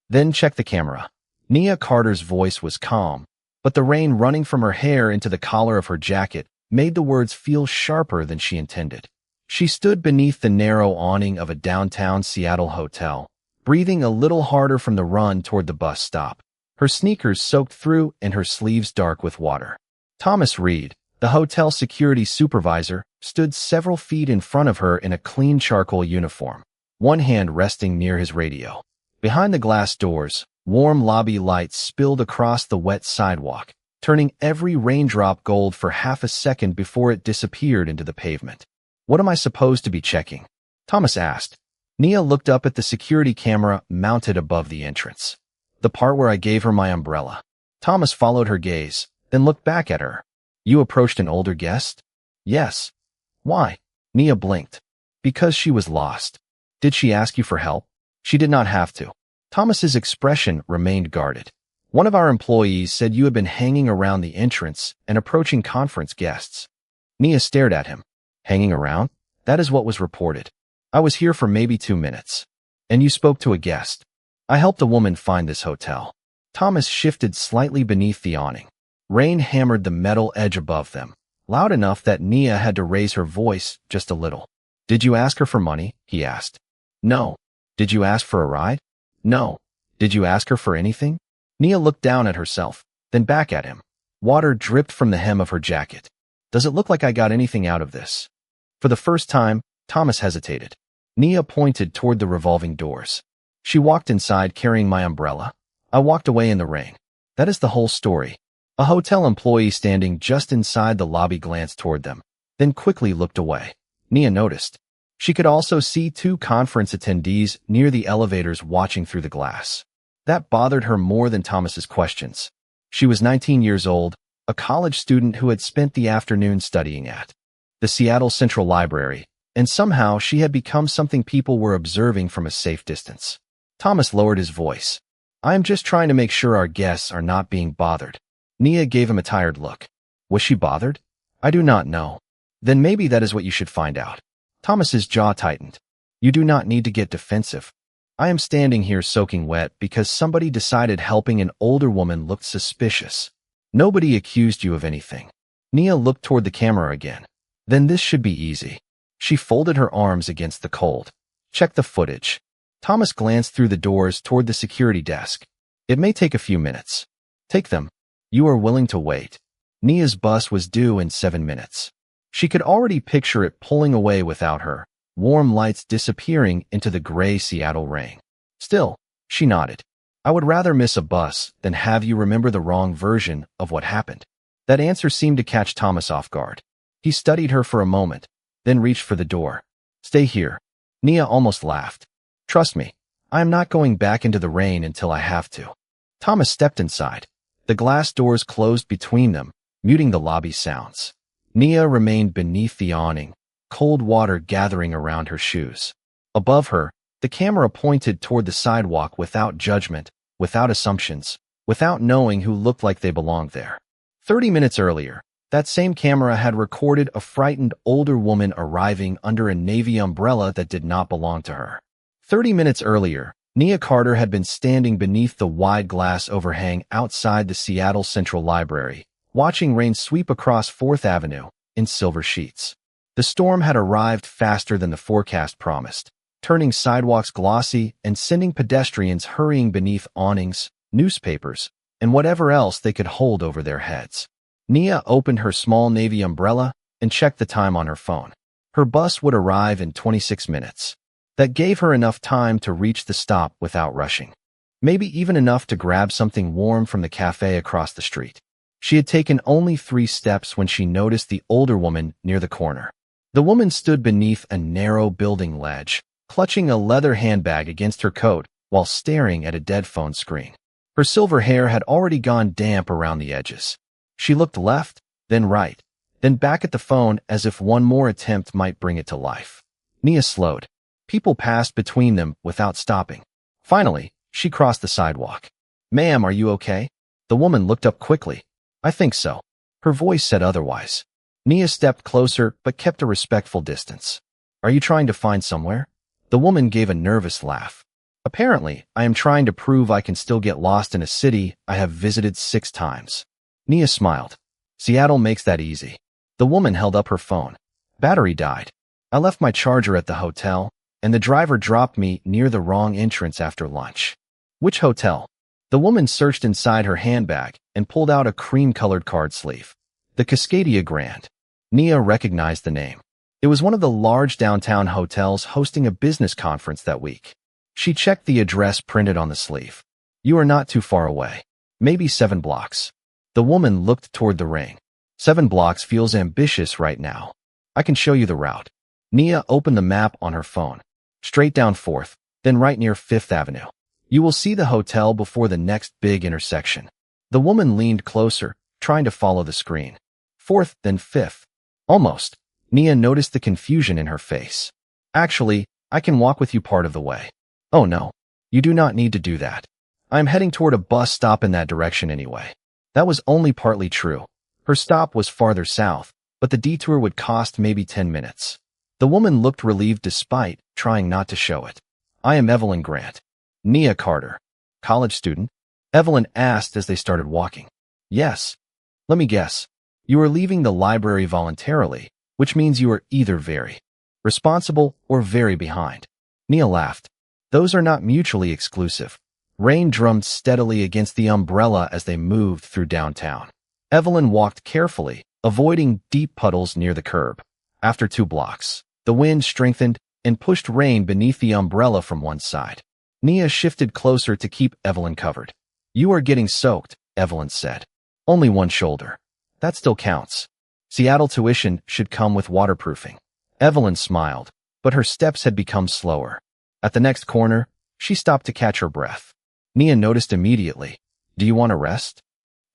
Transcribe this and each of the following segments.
Then check the camera. Nia Carter's voice was calm, but the rain running from her hair into the collar of her jacket made the words feel sharper than she intended. She stood beneath the narrow awning of a downtown Seattle hotel, breathing a little harder from the run toward the bus stop, her sneakers soaked through and her sleeves dark with water. Thomas Reed, the hotel security supervisor, stood several feet in front of her in a clean charcoal uniform, one hand resting near his radio. Behind the glass doors, warm lobby lights spilled across the wet sidewalk, turning every raindrop gold for half a second before it disappeared into the pavement. "What am I supposed to be checking?" Thomas asked. Nia looked up at the security camera mounted above the entrance. "The part where I gave her my umbrella." Thomas followed her gaze, then looked back at her. "You approached an older guest?" "Yes." "Why?" Nia blinked. "Because she was lost." "Did she ask you for help?" "She did not have to." Thomas's expression remained guarded. "One of our employees said you had been hanging around the entrance and approaching conference guests." Nia stared at him. "Hanging around? That is what was reported. I was here for maybe 2 minutes." "And you spoke to a guest?" "I helped a woman find this hotel." Thomas shifted slightly beneath the awning. Rain hammered the metal edge above them, loud enough that Nia had to raise her voice just a little. "Did you ask her for money?" he asked. "No." "Did you ask for a ride?" "No." "Did you ask her for anything?" Nia looked down at herself, then back at him. Water dripped from the hem of her jacket. "Does it look like I got anything out of this?" For the first time, Thomas hesitated. Nia pointed toward the revolving doors. "She walked inside carrying my umbrella. I walked away in the rain. That is the whole story." A hotel employee standing just inside the lobby glanced toward them, then quickly looked away. Nia noticed. She could also see 2 conference attendees near the elevators watching through the glass. That bothered her more than Thomas's questions. She was 19 years old, a college student who had spent the afternoon studying at the Seattle Central Library, and somehow she had become something people were observing from a safe distance. Thomas lowered his voice. "I am just trying to make sure our guests are not being bothered." Nia gave him a tired look. "Was she bothered?" "I do not know." "Then maybe that is what you should find out." Thomas's jaw tightened. "You do not need to get defensive. I am standing here soaking wet because somebody decided helping an older woman looked suspicious. Nobody accused you of anything." Nia looked toward the camera again. "Then this should be easy." She folded her arms against the cold. "Check the footage." Thomas glanced through the doors toward the security desk. "It may take a few minutes." "Take them." "You are willing to wait." Nia's bus was due in 7 minutes. She could already picture it pulling away without her, warm lights disappearing into the gray Seattle rain. Still, she nodded. "I would rather miss a bus than have you remember the wrong version of what happened." That answer seemed to catch Thomas off guard. He studied her for a moment, then reached for the door. "Stay here." Nia almost laughed. "Trust me, I am not going back into the rain until I have to." Thomas stepped inside. The glass doors closed between them, muting the lobby sounds. Nia remained beneath the awning, cold water gathering around her shoes. Above her, the camera pointed toward the sidewalk without judgment, without assumptions, without knowing who looked like they belonged there. 30 minutes earlier, that same camera had recorded a frightened older woman arriving under a navy umbrella that did not belong to her. 30 minutes earlier, Nia Carter had been standing beneath the wide glass overhang outside the Seattle Central Library, watching rain sweep across 4th Avenue in silver sheets. The storm had arrived faster than the forecast promised, turning sidewalks glossy and sending pedestrians hurrying beneath awnings, newspapers, and whatever else they could hold over their heads. Nia opened her small navy umbrella and checked the time on her phone. Her bus would arrive in 26 minutes. That gave her enough time to reach the stop without rushing. Maybe even enough to grab something warm from the cafe across the street. She had taken only 3 steps when she noticed the older woman near the corner. The woman stood beneath a narrow building ledge, clutching a leather handbag against her coat while staring at a dead phone screen. Her silver hair had already gone damp around the edges. She looked left, then right, then back at the phone as if one more attempt might bring it to life. Nia slowed. People passed between them without stopping. Finally, she crossed the sidewalk. "Ma'am, are you okay?" The woman looked up quickly. "I think so." Her voice said otherwise. Nia stepped closer but kept a respectful distance. "Are you trying to find somewhere?" The woman gave a nervous laugh. Apparently, I am trying to prove I can still get lost in a city I have visited 6 times. Nia smiled. Seattle makes that easy. The woman held up her phone. Battery died. I left my charger at the hotel, and the driver dropped me near the wrong entrance after lunch. Which hotel? The woman searched inside her handbag and pulled out a cream-colored card sleeve. The Cascadia Grand. Nia recognized the name. It was one of the large downtown hotels hosting a business conference that week. She checked the address printed on the sleeve. You are not too far away. Maybe 7 blocks. The woman looked toward the ring. 7 blocks feels ambitious right now. I can show you the route. Nia opened the map on her phone. Straight down 4th, then right near 5th Avenue. You will see the hotel before the next big intersection. The woman leaned closer, trying to follow the screen. 4th, then 5th. Almost. Nia noticed the confusion in her face. Actually, I can walk with you part of the way. Oh no. You do not need to do that. I am heading toward a bus stop in that direction anyway. That was only partly true. Her stop was farther south, but the detour would cost maybe 10 minutes. The woman looked relieved despite trying not to show it. I am Evelyn Grant. Nia Carter. College student? Evelyn asked as they started walking. Yes. Let me guess. You are leaving the library voluntarily, which means you are either very responsible or very behind. Nia laughed. Those are not mutually exclusive. Rain drummed steadily against the umbrella as they moved through downtown. Evelyn walked carefully, avoiding deep puddles near the curb. After 2 blocks, the wind strengthened and pushed rain beneath the umbrella from one side. Nia shifted closer to keep Evelyn covered. You are getting soaked, Evelyn said. Only one shoulder. That still counts. Seattle tuition should come with waterproofing. Evelyn smiled, but her steps had become slower. At the next corner, she stopped to catch her breath. Nia noticed immediately. Do you want to rest?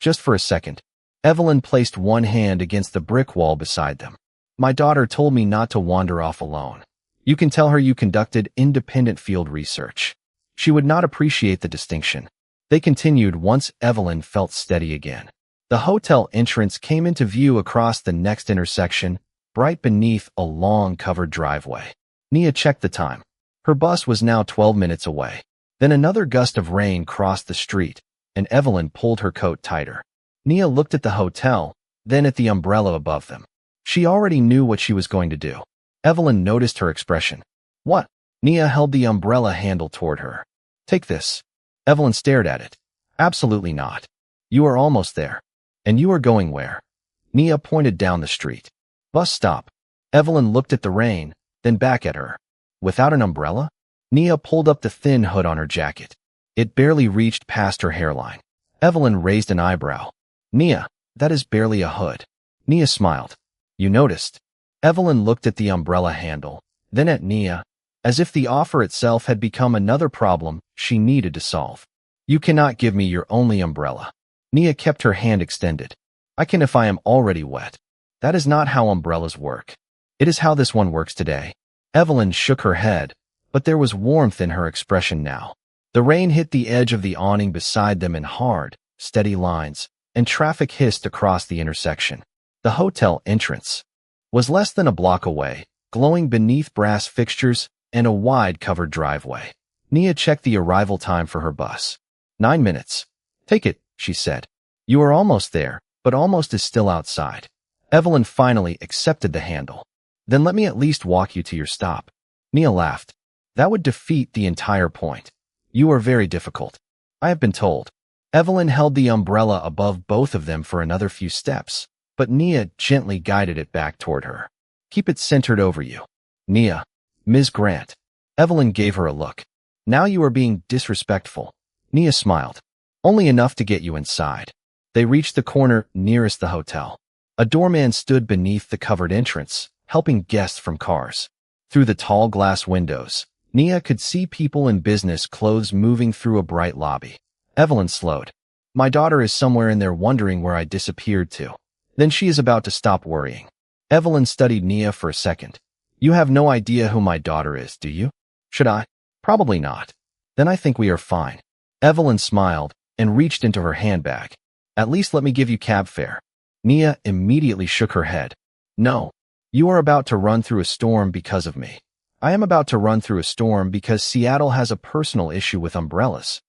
Just for a second. Evelyn placed one hand against the brick wall beside them. My daughter told me not to wander off alone. You can tell her you conducted independent field research. She would not appreciate the distinction. They continued once Evelyn felt steady again. The hotel entrance came into view across the next intersection, bright beneath a long covered driveway. Nia checked the time. Her bus was now 12 minutes away. Then another gust of rain crossed the street, and Evelyn pulled her coat tighter. Nia looked at the hotel, then at the umbrella above them. She already knew what she was going to do. Evelyn noticed her expression. What? Nia held the umbrella handle toward her. Take this. Evelyn stared at it. Absolutely not. You are almost there. And you are going where? Nia pointed down the street. Bus stop. Evelyn looked at the rain, then back at her. Without an umbrella? Nia pulled up the thin hood on her jacket. It barely reached past her hairline. Evelyn raised an eyebrow. Nia, that is barely a hood. Nia smiled. You noticed. Evelyn looked at the umbrella handle, then at Nia, as if the offer itself had become another problem she needed to solve. You cannot give me your only umbrella. Nia kept her hand extended. I can if I am already wet. That is not how umbrellas work. It is how this one works today. Evelyn shook her head, but there was warmth in her expression now. The rain hit the edge of the awning beside them in hard, steady lines, and traffic hissed across the intersection. The hotel entrance was less than a block away, glowing beneath brass fixtures and a wide covered driveway. Nia checked the arrival time for her bus. 9 minutes. Take it, she said. You are almost there, but almost is still outside. Evelyn finally accepted the handle. Then let me at least walk you to your stop. Nia laughed. That would defeat the entire point. You are very difficult. I have been told. Evelyn held the umbrella above both of them for another few steps, but Nia gently guided it back toward her. Keep it centered over you. Nia. Ms. Grant. Evelyn gave her a look. Now you are being disrespectful. Nia smiled. Only enough to get you inside. They reached the corner nearest the hotel. A doorman stood beneath the covered entrance, helping guests from cars. Through the tall glass windows, Nia could see people in business clothes moving through a bright lobby. Evelyn slowed. My daughter is somewhere in there wondering where I disappeared to. Then she is about to stop worrying. Evelyn studied Nia for a second. You have no idea who my daughter is, do you? Should I? Probably not. Then I think we are fine. Evelyn smiled and reached into her handbag. At least let me give you cab fare. Nia immediately shook her head. No. You are about to run through a storm because of me. I am about to run through a storm because Seattle has a personal issue with umbrellas.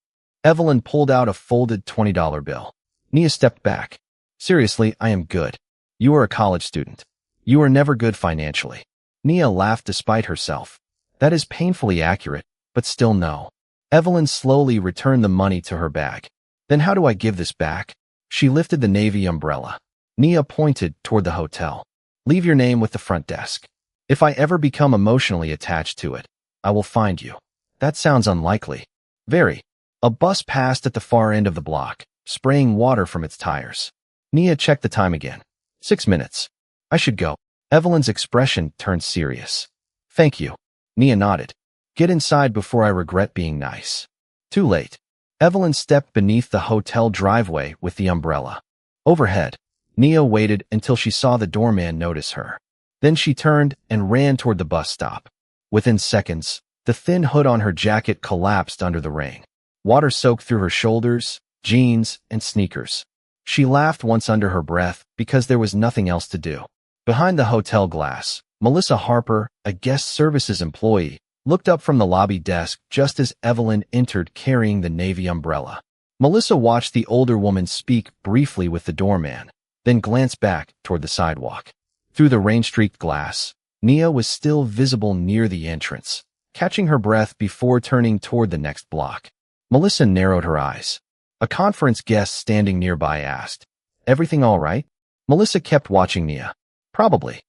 Evelyn pulled out a folded $20 bill. Nia stepped back. Seriously, I am good. You are a college student. You are never good financially. Nia laughed despite herself. That is painfully accurate, but still no. Evelyn slowly returned the money to her bag. Then how do I give this back? She lifted the navy umbrella. Nia pointed toward the hotel. Leave your name with the front desk. If I ever become emotionally attached to it, I will find you. That sounds unlikely. Very. A bus passed at the far end of the block, spraying water from its tires. Nia checked the time again. 6 minutes. I should go. Evelyn's expression turned serious. Thank you. Nia nodded. Get inside before I regret being nice. Too late. Evelyn stepped beneath the hotel driveway with the umbrella. Overhead, Nia waited until she saw the doorman notice her. Then she turned and ran toward the bus stop. Within seconds, the thin hood on her jacket collapsed under the rain. Water soaked through her shoulders, jeans, and sneakers. She laughed once under her breath because there was nothing else to do. Behind the hotel glass, Melissa Harper, a guest services employee, looked up from the lobby desk just as Evelyn entered carrying the navy umbrella. Melissa watched the older woman speak briefly with the doorman, then glanced back toward the sidewalk. Through the rain-streaked glass, Nia was still visible near the entrance, catching her breath before turning toward the next block. Melissa narrowed her eyes. A conference guest standing nearby asked, "Everything all right?" Melissa kept watching Nia. Probably.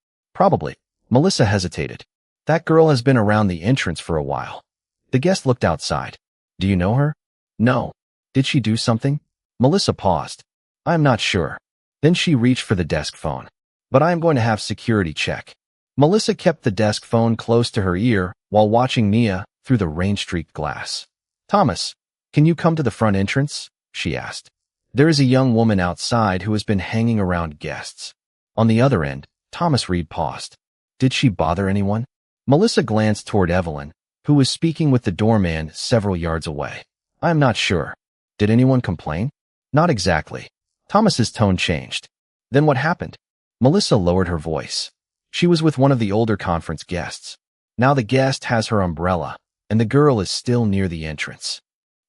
Melissa hesitated. That girl has been around the entrance for a while. The guest looked outside. Do you know her? No. Did she do something? Melissa paused. I am not sure. Then she reached for the desk phone. But I am going to have security check. Melissa kept the desk phone close to her ear while watching Nia through the rain-streaked glass. Thomas, can you come to the front entrance? She asked. There is a young woman outside who has been hanging around guests. On the other end, Thomas Reed paused. Did she bother anyone? Melissa glanced toward Evelyn, who was speaking with the doorman several yards away. I am not sure. Did anyone complain? Not exactly. Thomas's tone changed. Then what happened? Melissa lowered her voice. She was with one of the older conference guests. Now the guest has her umbrella, and the girl is still near the entrance.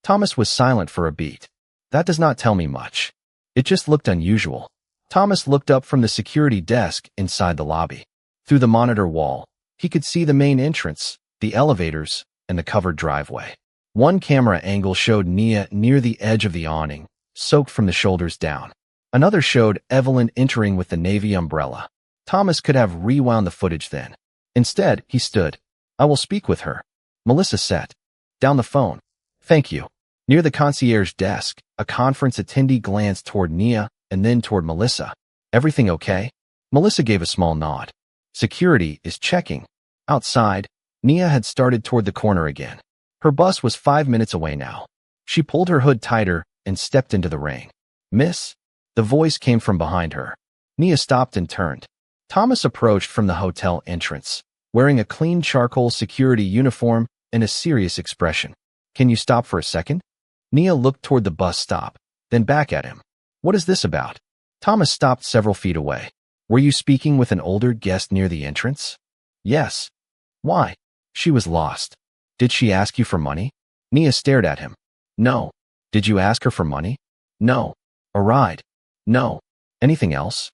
Thomas was silent for a beat. That does not tell me much. It just looked unusual. Thomas looked up from the security desk inside the lobby. Through the monitor wall, he could see the main entrance, the elevators, and the covered driveway. One camera angle showed Nia near the edge of the awning, soaked from the shoulders down. Another showed Evelyn entering with the navy umbrella. Thomas could have rewound the footage then. Instead, he stood. I will speak with her. Melissa sat down the phone. Thank you. Near the concierge desk, a conference attendee glanced toward Nia and then toward Melissa. Everything okay? Melissa gave a small nod. Security is checking. Outside, Nia had started toward the corner again. Her bus was 5 minutes away now. She pulled her hood tighter and stepped into the rain. Miss? The voice came from behind her. Nia stopped and turned. Thomas approached from the hotel entrance, wearing a clean charcoal security uniform and a serious expression. Can you stop for a second? Nia looked toward the bus stop, then back at him. What is this about? Thomas stopped several feet away. Were you speaking with an older guest near the entrance? Yes. Why? She was lost. Did she ask you for money? Nia stared at him. No. Did you ask her for money? No. A ride? No. Anything else?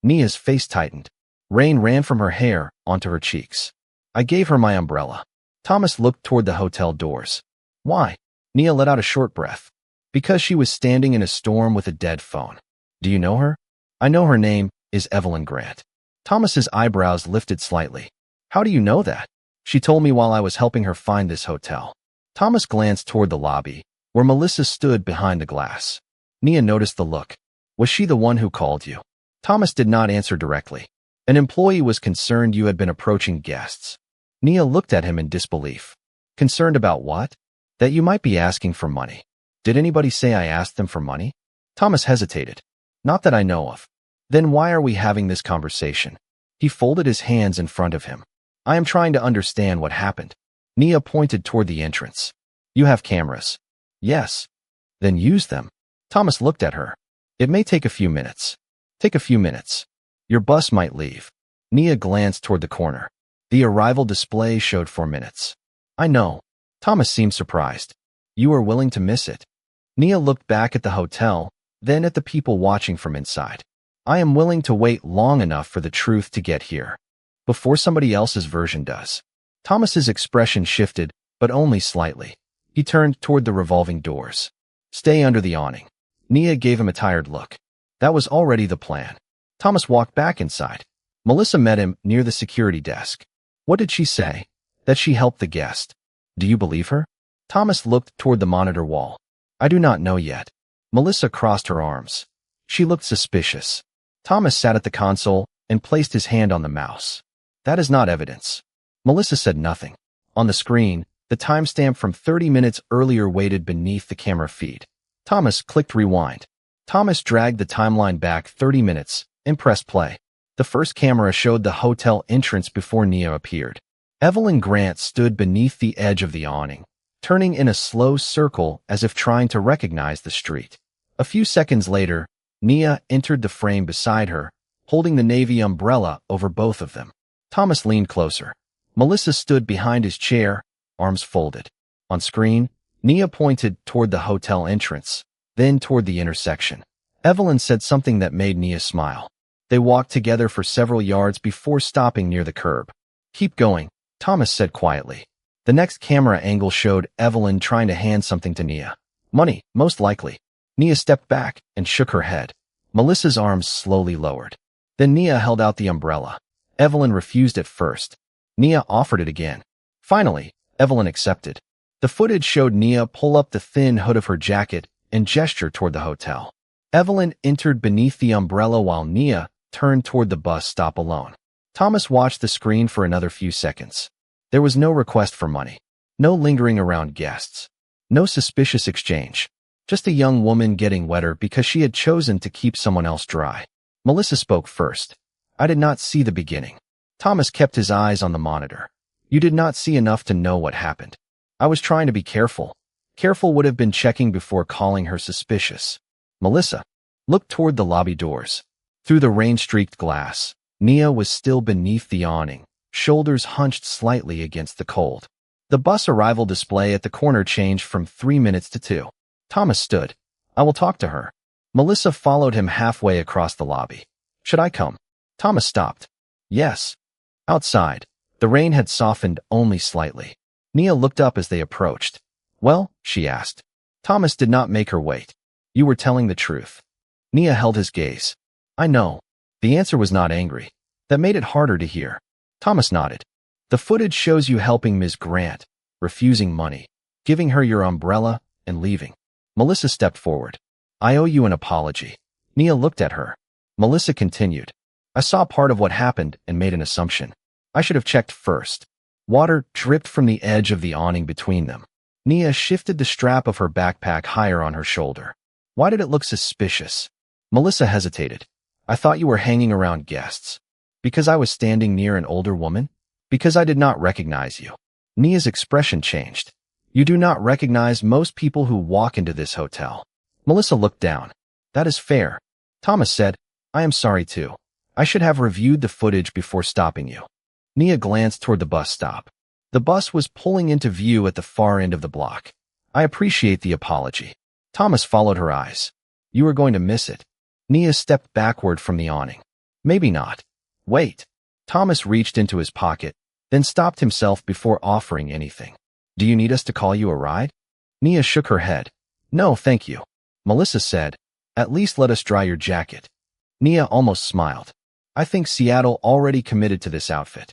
Nia's face tightened. Rain ran from her hair onto her cheeks. I gave her my umbrella. Thomas looked toward the hotel doors. Why? Nia let out a short breath. Because she was standing in a storm with a dead phone. Do you know her? I know her name is Evelyn Grant. Thomas's eyebrows lifted slightly. How do you know that? She told me while I was helping her find this hotel. Thomas glanced toward the lobby, where Melissa stood behind the glass. Nia noticed the look. Was she the one who called you? Thomas did not answer directly. An employee was concerned you had been approaching guests. Nia looked at him in disbelief. Concerned about what? That you might be asking for money. Did anybody say I asked them for money? Thomas hesitated. Not that I know of. Then why are we having this conversation? He folded his hands in front of him. I am trying to understand what happened. Nia pointed toward the entrance. You have cameras. Yes. Then use them. Thomas looked at her. It may take a few minutes. Take a few minutes. Your bus might leave. Nia glanced toward the corner. The arrival display showed 4 minutes. I know. Thomas seemed surprised. You are willing to miss it. Nia looked back at the hotel, then at the people watching from inside. I am willing to wait long enough for the truth to get here. Before somebody else's version does. Thomas's expression shifted, but only slightly. He turned toward the revolving doors. Stay under the awning. Nia gave him a tired look. That was already the plan. Thomas walked back inside. Melissa met him near the security desk. What did she say? That she helped the guest. Do you believe her? Thomas looked toward the monitor wall. I do not know yet. Melissa crossed her arms. She looked suspicious. Thomas sat at the console and placed his hand on the mouse. That is not evidence. Melissa said nothing. On the screen, the timestamp from 30 minutes earlier waited beneath the camera feed. Thomas clicked rewind. Thomas dragged the timeline back 30 minutes and pressed play. The first camera showed the hotel entrance before Nia appeared. Evelyn Grant stood beneath the edge of the awning, turning in a slow circle as if trying to recognize the street. A few seconds later, Nia entered the frame beside her, holding the navy umbrella over both of them. Thomas leaned closer. Melissa stood behind his chair, arms folded. On screen, Nia pointed toward the hotel entrance, then toward the intersection. Evelyn said something that made Nia smile. They walked together for several yards before stopping near the curb. Keep going, Thomas said quietly. The next camera angle showed Evelyn trying to hand something to Nia. Money, most likely. Nia stepped back and shook her head. Melissa's arms slowly lowered. Then Nia held out the umbrella. Evelyn refused at first. Nia offered it again. Finally, Evelyn accepted. The footage showed Nia pull up the thin hood of her jacket and gesture toward the hotel. Evelyn entered beneath the umbrella while Nia turned toward the bus stop alone. Thomas watched the screen for another few seconds. There was no request for money. No lingering around guests. No suspicious exchange. Just a young woman getting wetter because she had chosen to keep someone else dry. Melissa spoke first. I did not see the beginning. Thomas kept his eyes on the monitor. You did not see enough to know what happened. I was trying to be careful. Careful would have been checking before calling her suspicious. Melissa looked toward the lobby doors. Through the rain-streaked glass, Nia was still beneath the awning, shoulders hunched slightly against the cold. The bus arrival display at the corner changed from 3 minutes to 2. Thomas stood. I will talk to her. Melissa followed him halfway across the lobby. Should I come? Thomas stopped. Yes. Outside, the rain had softened only slightly. Nia looked up as they approached. Well, she asked. Thomas did not make her wait. You were telling the truth. Nia held his gaze. I know. The answer was not angry. That made it harder to hear. Thomas nodded. The footage shows you helping Ms. Grant, refusing money, giving her your umbrella, and leaving. Melissa stepped forward. I owe you an apology. Nia looked at her. Melissa continued. I saw part of what happened and made an assumption. I should have checked first. Water dripped from the edge of the awning between them. Nia shifted the strap of her backpack higher on her shoulder. Why did it look suspicious? Melissa hesitated. I thought you were hanging around guests. Because I was standing near an older woman? Because I did not recognize you. Nia's expression changed. You do not recognize most people who walk into this hotel. Melissa looked down. That is fair. Thomas said, I am sorry too. I should have reviewed the footage before stopping you. Nia glanced toward the bus stop. The bus was pulling into view at the far end of the block. I appreciate the apology. Thomas followed her eyes. You are going to miss it. Nia stepped backward from the awning. Maybe not. Wait. Thomas reached into his pocket, then stopped himself before offering anything. Do you need us to call you a ride? Nia shook her head. No, thank you. Melissa said, at least let us dry your jacket. Nia almost smiled. I think Seattle already committed to this outfit.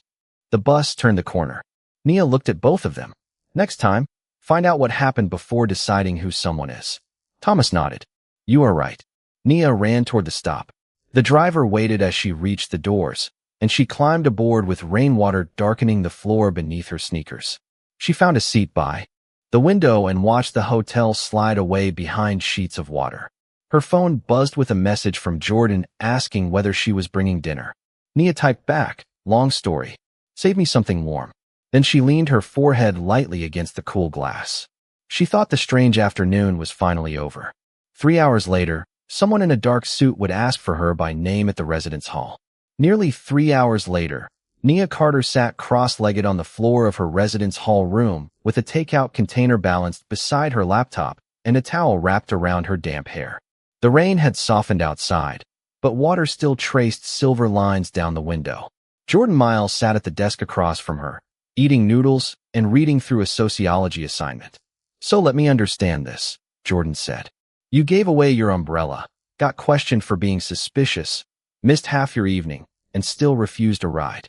The bus turned the corner. Nia looked at both of them. Next time, find out what happened before deciding who someone is. Thomas nodded. You are right. Nia ran toward the stop. The driver waited as she reached the doors, and she climbed aboard with rainwater darkening the floor beneath her sneakers. She found a seat by the window and watched the hotel slide away behind sheets of water. Her phone buzzed with a message from Jordan asking whether she was bringing dinner. Nia typed back, long story. Save me something warm. Then she leaned her forehead lightly against the cool glass. She thought the strange afternoon was finally over. 3 hours later, someone in a dark suit would ask for her by name at the residence hall. Nearly 3 hours later, Nia Carter sat cross-legged on the floor of her residence hall room with a takeout container balanced beside her laptop and a towel wrapped around her damp hair. The rain had softened outside, but water still traced silver lines down the window. Jordan Miles sat at the desk across from her, eating noodles and reading through a sociology assignment. "So let me understand this," Jordan said. "You gave away your umbrella, got questioned for being suspicious, missed half your evening, and still refused a ride."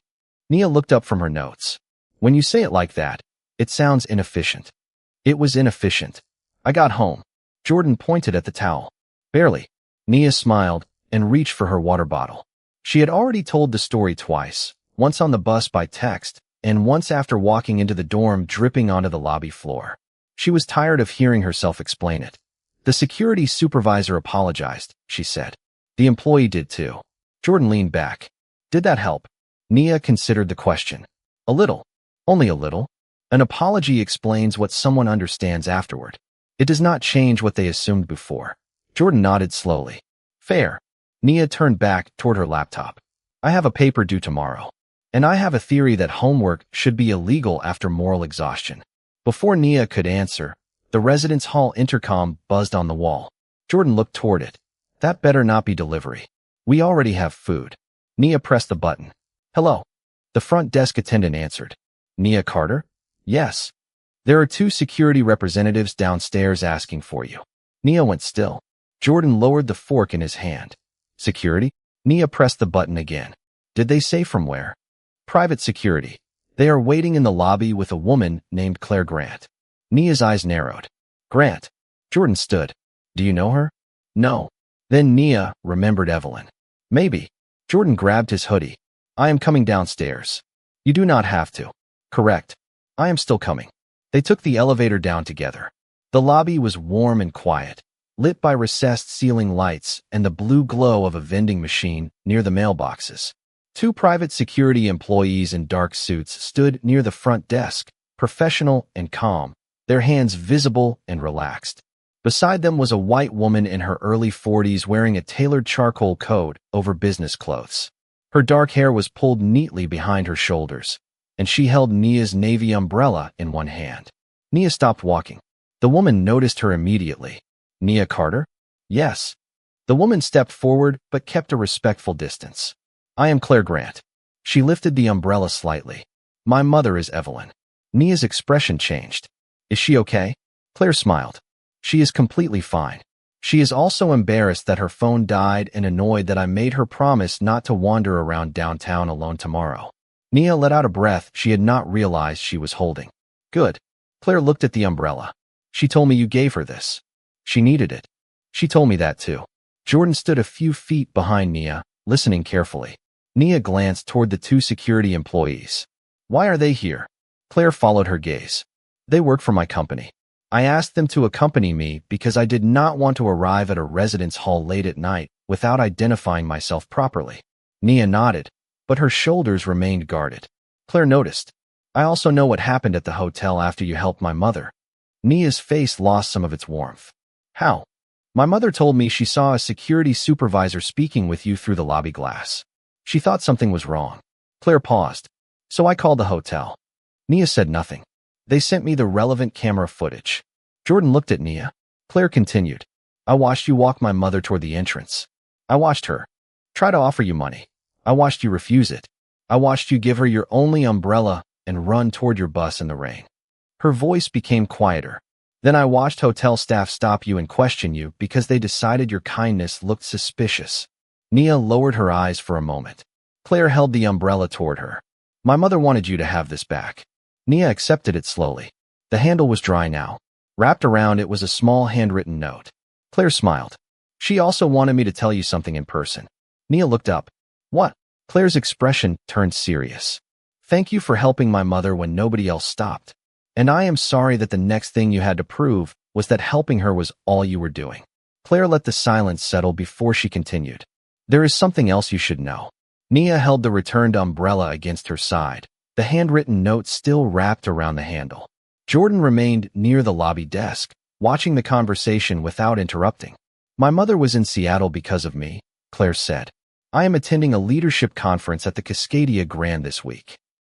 Nia looked up from her notes. "When you say it like that, it sounds inefficient." "It was inefficient. I got home." Jordan pointed at the towel. "Barely." Nia smiled and reached for her water bottle. She had already told the story twice, once on the bus by text, and once after walking into the dorm dripping onto the lobby floor. She was tired of hearing herself explain it. "The security supervisor apologized," she said. "The employee did too." Jordan leaned back. "Did that help?" Nia considered the question. "A little. Only a little. An apology explains what someone understands afterward. It does not change what they assumed before." Jordan nodded slowly. "Fair." Nia turned back toward her laptop. "I have a paper due tomorrow. And I have a theory that homework should be illegal after moral exhaustion." Before Nia could answer, the residence hall intercom buzzed on the wall. Jordan looked toward it. "That better not be delivery. We already have food." Nia pressed the button. "Hello." The front desk attendant answered. "Nia Carter?" "Yes." "There are 2 security representatives downstairs asking for you." Nia went still. Jordan lowered the fork in his hand. "Security?" Nia pressed the button again. "Did they say from where?" "Private security. They are waiting in the lobby with a woman named Claire Grant." Nia's eyes narrowed. "Grant?" Jordan stood. "Do you know her?" "No." Then Nia remembered Evelyn. "Maybe." Jordan grabbed his hoodie. "I am coming downstairs." "You do not have to." "Correct. I am still coming." They took the elevator down together. The lobby was warm and quiet, lit by recessed ceiling lights and the blue glow of a vending machine near the mailboxes. 2 private security employees in dark suits stood near the front desk, professional and calm, their hands visible and relaxed. Beside them was a white woman in her early 40s wearing a tailored charcoal coat over business clothes. Her dark hair was pulled neatly behind her shoulders, and she held Nia's navy umbrella in one hand. Nia stopped walking. The woman noticed her immediately. "Nia Carter?" "Yes." The woman stepped forward but kept a respectful distance. "I am Claire Grant." She lifted the umbrella slightly. "My mother is Evelyn." Nia's expression changed. "Is she okay?" Claire smiled. "She is completely fine. She is also embarrassed that her phone died and annoyed that I made her promise not to wander around downtown alone tomorrow." Nia let out a breath she had not realized she was holding. "Good." Claire looked at the umbrella. "She told me you gave her this. She needed it." "She told me that too." Jordan stood a few feet behind Nia, listening carefully. Nia glanced toward the 2 security employees. "Why are they here?" Claire followed her gaze. "They work for my company. I asked them to accompany me because I did not want to arrive at a residence hall late at night without identifying myself properly." Nia nodded, but her shoulders remained guarded. Claire noticed. "I also know what happened at the hotel after you helped my mother." Nia's face lost some of its warmth. "How?" "My mother told me she saw a security supervisor speaking with you through the lobby glass. She thought something was wrong." Claire paused. "So I called the hotel." Nia said nothing. "They sent me the relevant camera footage." Jordan looked at Nia. Claire continued. "I watched you walk my mother toward the entrance. I watched her try to offer you money. I watched you refuse it. I watched you give her your only umbrella and run toward your bus in the rain." Her voice became quieter. "Then I watched hotel staff stop you and question you because they decided your kindness looked suspicious." Nia lowered her eyes for a moment. Claire held the umbrella toward her. "My mother wanted you to have this back." Nia accepted it slowly. The handle was dry now. Wrapped around it was a small handwritten note. Claire smiled. "She also wanted me to tell you something in person." Nia looked up. "What?" Claire's expression turned serious. "Thank you for helping my mother when nobody else stopped. And I am sorry that the next thing you had to prove was that helping her was all you were doing." Claire let the silence settle before she continued. "There is something else you should know." Nia held the returned umbrella against her side, the handwritten note still wrapped around the handle. Jordan remained near the lobby desk, watching the conversation without interrupting. "My mother was in Seattle because of me," Claire said. I am attending a leadership conference at the Cascadia Grand this week.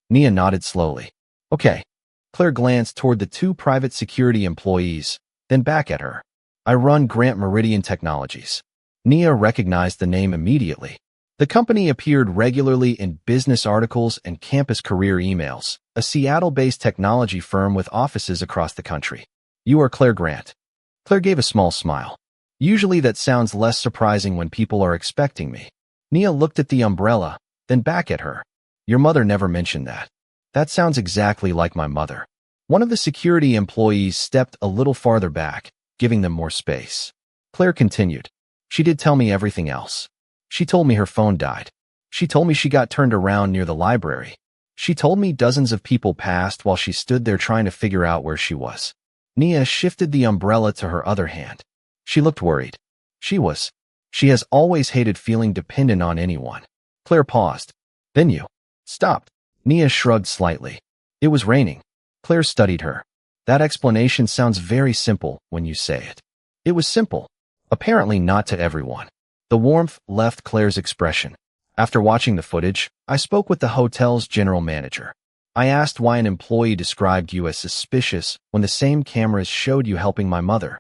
Nia nodded slowly. Okay. Claire glanced toward the two private security employees, then back at her. I run Grant Meridian Technologies. Nia recognized the name immediately. The company appeared regularly in business articles and campus career emails, a Seattle-based technology firm with offices across the country. You are Claire Grant. Claire gave a small smile. Usually that sounds less surprising when people are expecting me. Nia looked at the umbrella, then back at her. Your mother never mentioned that. That sounds exactly like my mother. One of the security employees stepped a little farther back, giving them more space. Claire continued. She did tell me everything else. She told me her phone died. She told me she got turned around near the library. She told me dozens of people passed while she stood there trying to figure out where she was. Nia shifted the umbrella to her other hand. She looked worried. She has always hated feeling dependent on anyone. Claire paused. Then you stopped. Nia shrugged slightly. It was raining. Claire studied her. That explanation sounds very simple when you say it. It was simple. Apparently not to everyone. The warmth left Claire's expression. After watching the footage, I spoke with the hotel's general manager. I asked why an employee described you as suspicious when the same cameras showed you helping my mother.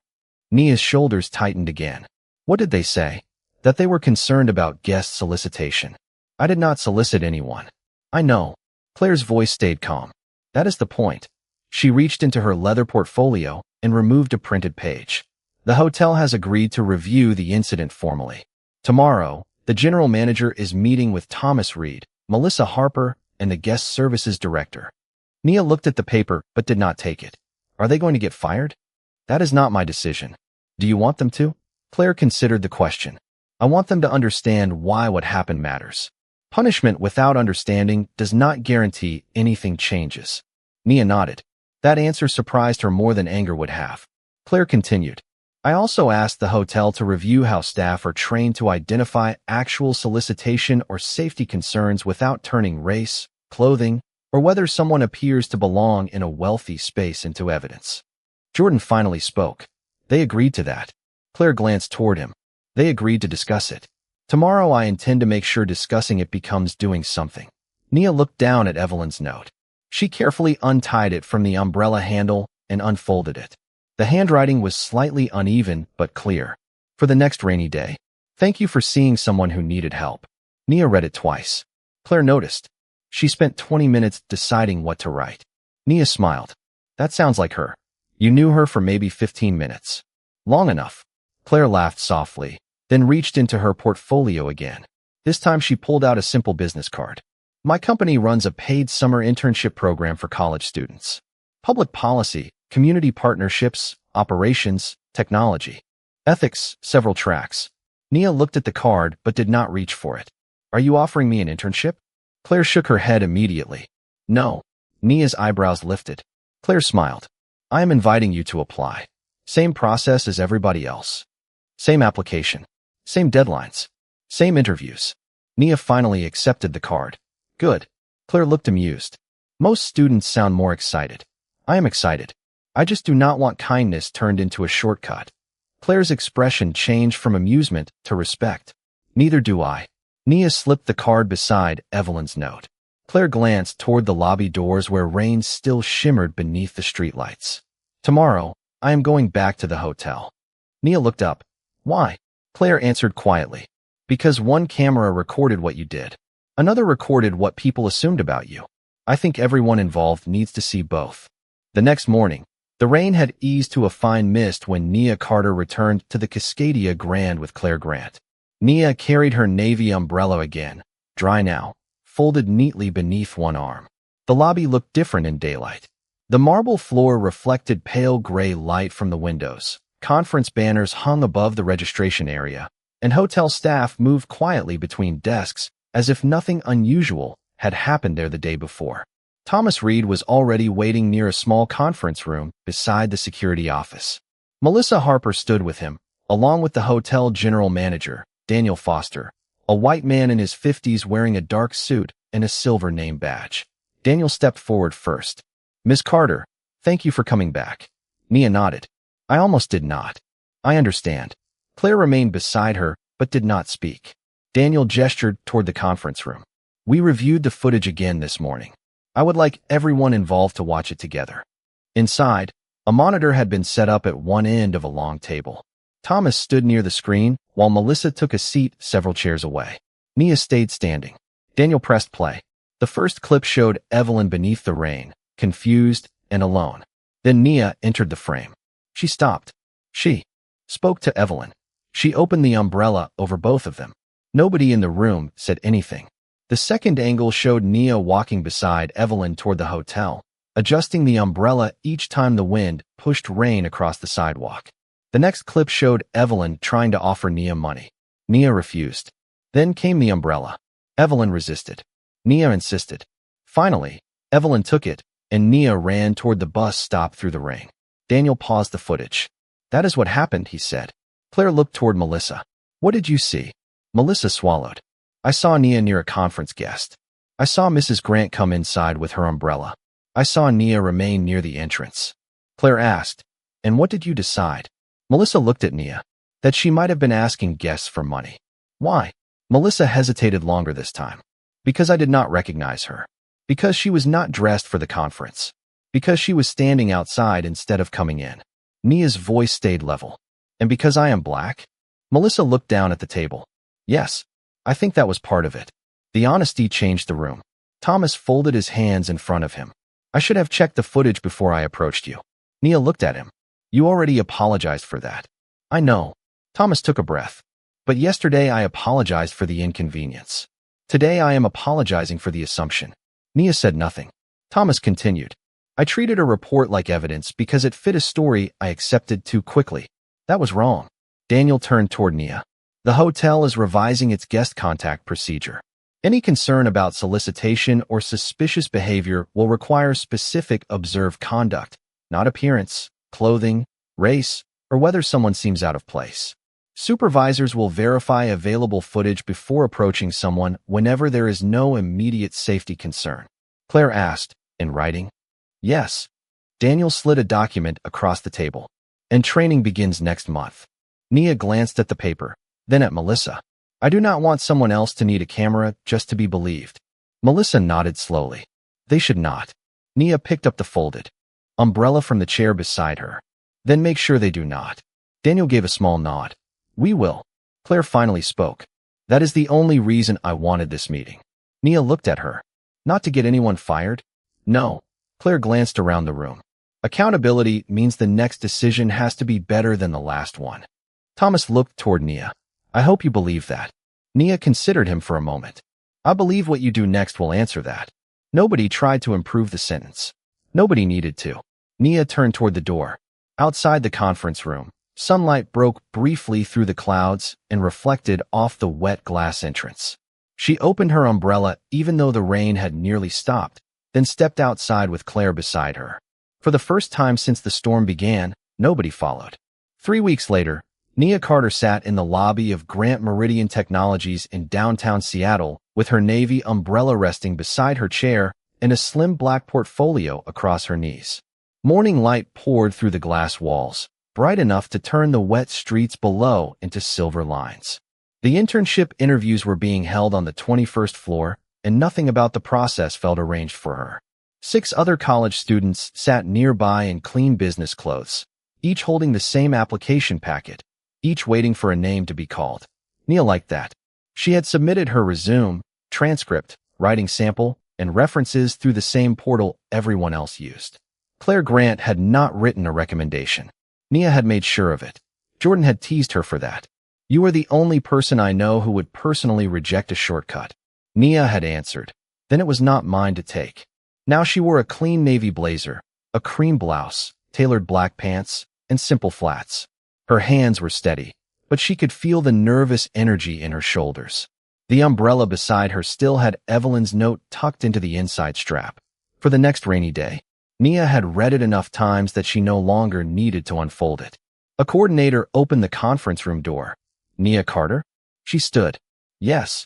Nia's shoulders tightened again. What did they say? That they were concerned about guest solicitation. I did not solicit anyone. I know. Claire's voice stayed calm. That is the point. She reached into her leather portfolio and removed a printed page. The hotel has agreed to review the incident formally. Tomorrow, the general manager is meeting with Thomas Reed, Melissa Harper, and the guest services director. Nia looked at the paper but did not take it. Are they going to get fired? That is not my decision. Do you want them to? Claire considered the question. I want them to understand why what happened matters. Punishment without understanding does not guarantee anything changes. Nia nodded. That answer surprised her more than anger would have. Claire continued. I also asked the hotel to review how staff are trained to identify actual solicitation or safety concerns without turning race, clothing, or whether someone appears to belong in a wealthy space into evidence. Jordan finally spoke. They agreed to that. Claire glanced toward him. They agreed to discuss it. Tomorrow I intend to make sure discussing it becomes doing something. Nia looked down at Evelyn's note. She carefully untied it from the umbrella handle and unfolded it. The handwriting was slightly uneven but clear. For the next rainy day. Thank you for seeing someone who needed help. Nia read it twice. Claire noticed. She spent 20 minutes deciding what to write. Nia smiled. That sounds like her. You knew her for maybe 15 minutes. Long enough. Claire laughed softly, then reached into her portfolio again. This time she pulled out a simple business card. My company runs a paid summer internship program for college students. Public policy, community partnerships, operations, technology, ethics, several tracks. Nia looked at the card but did not reach for it. Are you offering me an internship? Claire shook her head immediately. No. Nia's eyebrows lifted. Claire smiled. I am inviting you to apply. Same process as everybody else. Same application. Same deadlines. Same interviews. Nia finally accepted the card. Good. Claire looked amused. Most students sound more excited. I am excited. I just do not want kindness turned into a shortcut. Claire's expression changed from amusement to respect. Neither do I. Nia slipped the card beside Evelyn's note. Claire glanced toward the lobby doors where rain still shimmered beneath the streetlights. Tomorrow, I am going back to the hotel. Nia looked up. Why? Claire answered quietly. Because one camera recorded what you did. Another recorded what people assumed about you. I think everyone involved needs to see both. The next morning, the rain had eased to a fine mist when Nia Carter returned to the Cascadia Grand with Claire Grant. Nia carried her navy umbrella again, dry now, folded neatly beneath one arm. The lobby looked different in daylight. The marble floor reflected pale gray light from the windows. Conference banners hung above the registration area, and hotel staff moved quietly between desks as if nothing unusual had happened there the day before. Thomas Reed was already waiting near a small conference room beside the security office. Melissa Harper stood with him, along with the hotel general manager, Daniel Foster, a white man in his 50s wearing a dark suit and a silver name badge. Daniel stepped forward first. Ms. Carter, thank you for coming back. Nia nodded. I almost did not. I understand. Claire remained beside her, but did not speak. Daniel gestured toward the conference room. We reviewed the footage again this morning. I would like everyone involved to watch it together. Inside, a monitor had been set up at one end of a long table. Thomas stood near the screen, while Melissa took a seat several chairs away. Nia stayed standing. Daniel pressed play. The first clip showed Evelyn beneath the rain, confused and alone. Then Nia entered the frame. She stopped. She spoke to Evelyn. She opened the umbrella over both of them. Nobody in the room said anything. The second angle showed Nia walking beside Evelyn toward the hotel, adjusting the umbrella each time the wind pushed rain across the sidewalk. The next clip showed Evelyn trying to offer Nia money. Nia refused. Then came the umbrella. Evelyn resisted. Nia insisted. Finally, Evelyn took it, and Nia ran toward the bus stop through the rain. Daniel paused the footage. That is what happened, he said. Claire looked toward Melissa. What did you see? Melissa swallowed. I saw Nia near a conference guest. I saw Mrs. Grant come inside with her umbrella. I saw Nia remain near the entrance. Claire asked, and what did you decide? Melissa looked at Nia. That she might have been asking guests for money. Why? Melissa hesitated longer this time. Because I did not recognize her. Because she was not dressed for the conference. Because she was standing outside instead of coming in. Nia's voice stayed level. And because I am black? Melissa looked down at the table. Yes, I think that was part of it. The honesty changed the room. Thomas folded his hands in front of him. I should have checked the footage before I approached you. Nia looked at him. You already apologized for that. I know. Thomas took a breath. But yesterday I apologized for the inconvenience. Today I am apologizing for the assumption. Nia said nothing. Thomas continued. I treated a report like evidence because it fit a story I accepted too quickly. That was wrong. Daniel turned toward Nia. The hotel is revising its guest contact procedure. Any concern about solicitation or suspicious behavior will require specific observed conduct, not appearance, clothing, race, or whether someone seems out of place. Supervisors will verify available footage before approaching someone whenever there is no immediate safety concern. Claire asked, in writing. Yes. Daniel slid a document across the table. And training begins next month. Nia glanced at the paper, then at Melissa. I do not want someone else to need a camera just to be believed. Melissa nodded slowly. They should not. Nia picked up the folded umbrella from the chair beside her. Then make sure they do not. Daniel gave a small nod. We will. Claire finally spoke. That is the only reason I wanted this meeting. Nia looked at her. Not to get anyone fired? No. Claire glanced around the room. Accountability means the next decision has to be better than the last one. Thomas looked toward Nia. I hope you believe that. Nia considered him for a moment. I believe what you do next will answer that. Nobody tried to improve the sentence. Nobody needed to. Nia turned toward the door. Outside the conference room, sunlight broke briefly through the clouds and reflected off the wet glass entrance. She opened her umbrella even though the rain had nearly stopped, then stepped outside with Claire beside her. For the first time since the storm began, nobody followed. 3 weeks later, Nia Carter sat in the lobby of Grant Meridian Technologies in downtown Seattle with her navy umbrella resting beside her chair and a slim black portfolio across her knees. Morning light poured through the glass walls, bright enough to turn the wet streets below into silver lines. The internship interviews were being held on the 21st floor, and nothing about the process felt arranged for her. 6 other college students sat nearby in clean business clothes, each holding the same application packet, each waiting for a name to be called. Nia liked that. She had submitted her resume, transcript, writing sample, and references through the same portal everyone else used. Claire Grant had not written a recommendation. Nia had made sure of it. Jordan had teased her for that. You are the only person I know who would personally reject a shortcut. Nia had answered. Then it was not mine to take. Now she wore a clean navy blazer, a cream blouse, tailored black pants, and simple flats. Her hands were steady, but she could feel the nervous energy in her shoulders. The umbrella beside her still had Evelyn's note tucked into the inside strap. For the next rainy day, Nia had read it enough times that she no longer needed to unfold it. A coordinator opened the conference room door. Nia Carter? She stood. Yes.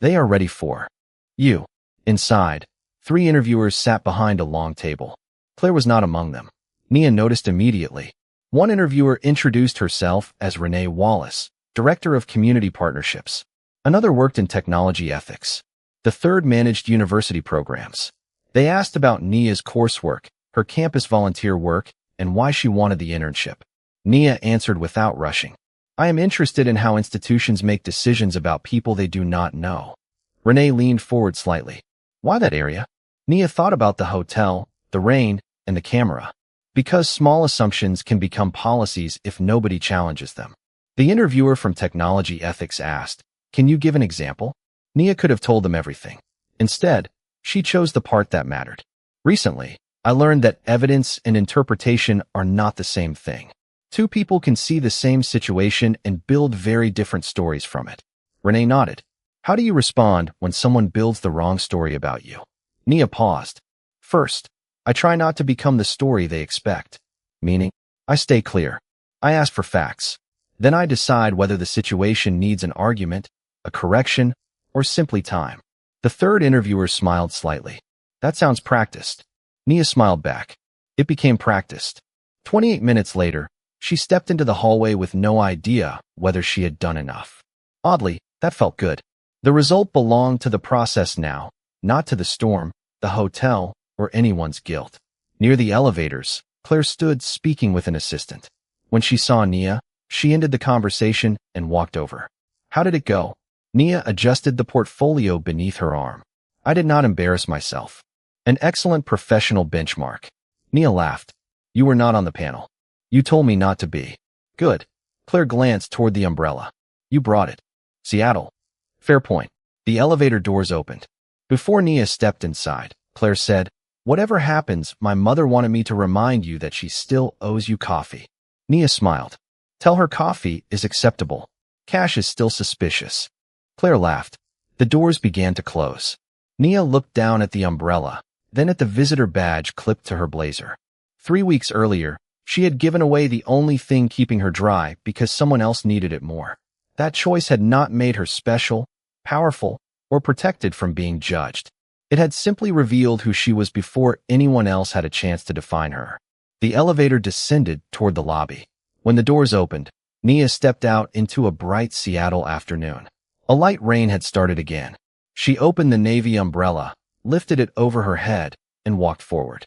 They are ready for you. Inside, 3 interviewers sat behind a long table. Claire was not among them. Nia noticed immediately. One interviewer introduced herself as Renee Wallace, Director of Community Partnerships. Another worked in technology ethics. The third managed university programs. They asked about Nia's coursework, her campus volunteer work, and why she wanted the internship. Nia answered without rushing. I am interested in how institutions make decisions about people they do not know. Renee leaned forward slightly. Why that area? Nia thought about the hotel, the rain, and the camera. Because small assumptions can become policies if nobody challenges them. The interviewer from technology ethics asked, can you give an example? Nia could have told them everything. Instead, she chose the part that mattered. Recently, I learned that evidence and interpretation are not the same thing. Two people can see the same situation and build very different stories from it. Renee nodded. How do you respond when someone builds the wrong story about you? Nia paused. First, I try not to become the story they expect. Meaning, I stay clear. I ask for facts. Then I decide whether the situation needs an argument, a correction, or simply time. The third interviewer smiled slightly. That sounds practiced. Nia smiled back. It became practiced. 28 minutes later, she stepped into the hallway with no idea whether she had done enough. Oddly, that felt good. The result belonged to the process now, not to the storm, the hotel, or anyone's guilt. Near the elevators, Claire stood speaking with an assistant. When she saw Nia, she ended the conversation and walked over. How did it go? Nia adjusted the portfolio beneath her arm. I did not embarrass myself. An excellent professional benchmark. Nia laughed. You were not on the panel. You told me not to be. Good. Claire glanced toward the umbrella. You brought it. Seattle. Fair point. The elevator doors opened. Before Nia stepped inside, Claire said, whatever happens, my mother wanted me to remind you that she still owes you coffee. Nia smiled. Tell her coffee is acceptable. Cash is still suspicious. Claire laughed. The doors began to close. Nia looked down at the umbrella, then at the visitor badge clipped to her blazer. 3 weeks earlier, she had given away the only thing keeping her dry because someone else needed it more. That choice had not made her special, powerful, or protected from being judged. It had simply revealed who she was before anyone else had a chance to define her. The elevator descended toward the lobby. When the doors opened, Nia stepped out into a bright Seattle afternoon. A light rain had started again. She opened the navy umbrella, lifted it over her head, and walked forward.